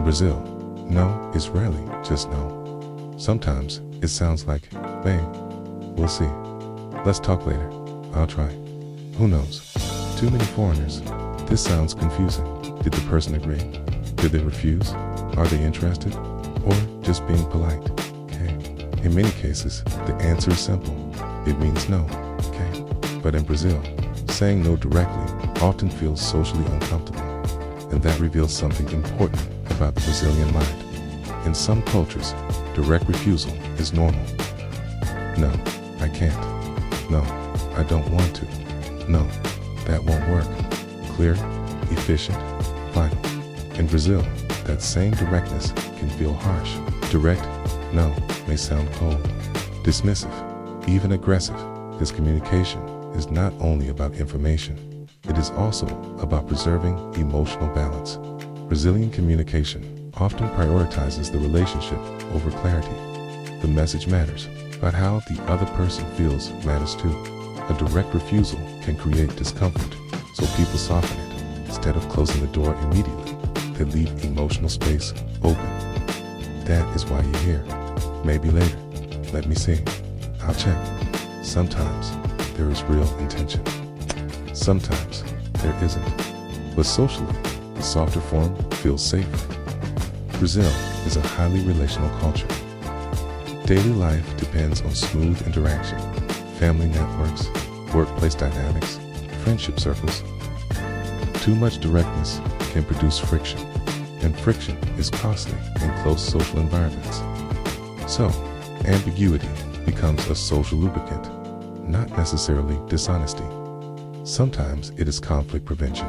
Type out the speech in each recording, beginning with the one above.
Brazil, no is rarely just no. Sometimes it sounds like, "Hey, we'll see. Let's talk later. I'll try." Who knows? Too many foreigners. This sounds confusing. Did the person agree? Did they refuse? Are they interested? Or just being polite? Okay. In many cases, the answer is simple. It means no. Okay. But in Brazil, saying no directly often feels socially uncomfortable. And that reveals something important about the Brazilian mind. In some cultures, direct refusal is normal. "No, I can't. No, I don't want to. No, that won't work." Clear, efficient, final. In Brazil, that same directness can feel harsh. Direct no may sound cold, dismissive, even aggressive. This communication is not only about information, it is also about preserving emotional balance. Brazilian communication often prioritizes the relationship over clarity. The message matters, but how the other person feels matters too. A direct refusal can create discomfort, so people soften it. Instead of closing the door immediately, they leave emotional space open. That is why you hear, "Maybe later. Let me see. I'll check." Sometimes there is real intention. Sometimes there isn't. But socially, the softer form feels safer. Brazil is a highly relational culture. Daily life depends on smooth interaction, family networks, workplace dynamics, friendship circles. Too much directness can produce friction, and friction is costly in close social environments. So, ambiguity becomes a social lubricant, not necessarily dishonesty. Sometimes it is conflict prevention.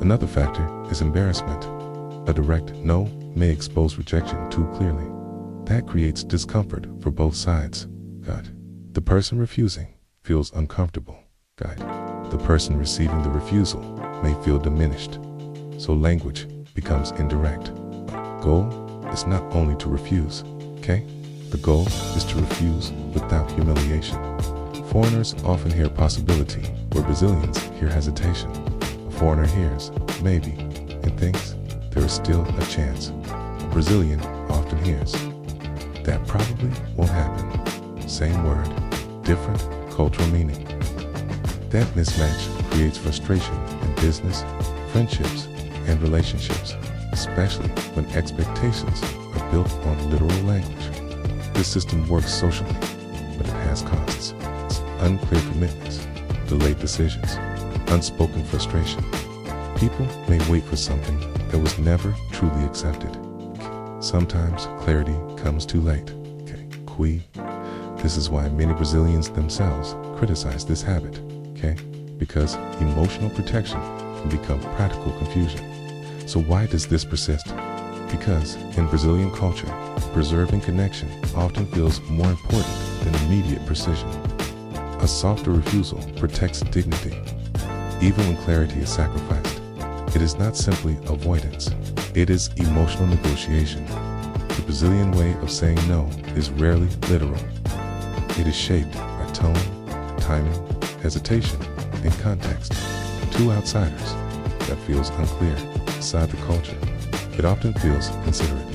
Another factor is embarrassment. A direct no may expose rejection too clearly. That creates discomfort for both sides. God. The person refusing feels uncomfortable. God. The person receiving the refusal may feel diminished. So language becomes indirect. Goal is not only to refuse, okay? The goal is to refuse without humiliation. Foreigners often hear possibility where Brazilians hear hesitation. A foreigner hears maybe and thinks there is still a chance. A Brazilian often hears that probably won't happen. Same word, different cultural meaning. That mismatch creates frustration in business, friendships, and relationships, especially when expectations are built on literal language. This system works socially, but it has costs. Unclear commitments, delayed decisions, unspoken frustration. People may wait for something that was never truly accepted. Sometimes clarity comes too late. Okay. This is why many Brazilians themselves criticize this habit. Okay? Because emotional protection can become practical confusion. So why does this persist? Because in Brazilian culture, preserving connection often feels more important than immediate precision. A softer refusal protects dignity, even when clarity is sacrificed. It is not simply avoidance, it is emotional negotiation. The Brazilian way of saying no is rarely literal. It is shaped by tone, timing, hesitation, and context. To outsiders, that feels unclear. Inside the culture, it often feels considerate.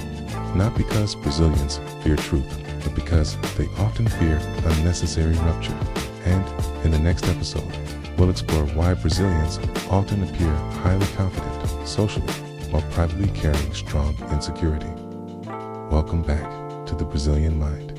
Not because Brazilians fear truth, but because they often fear unnecessary rupture. And in the next episode, we'll explore why Brazilians often appear highly confident socially while privately carrying strong insecurity. Welcome back to the Brazilian Mind.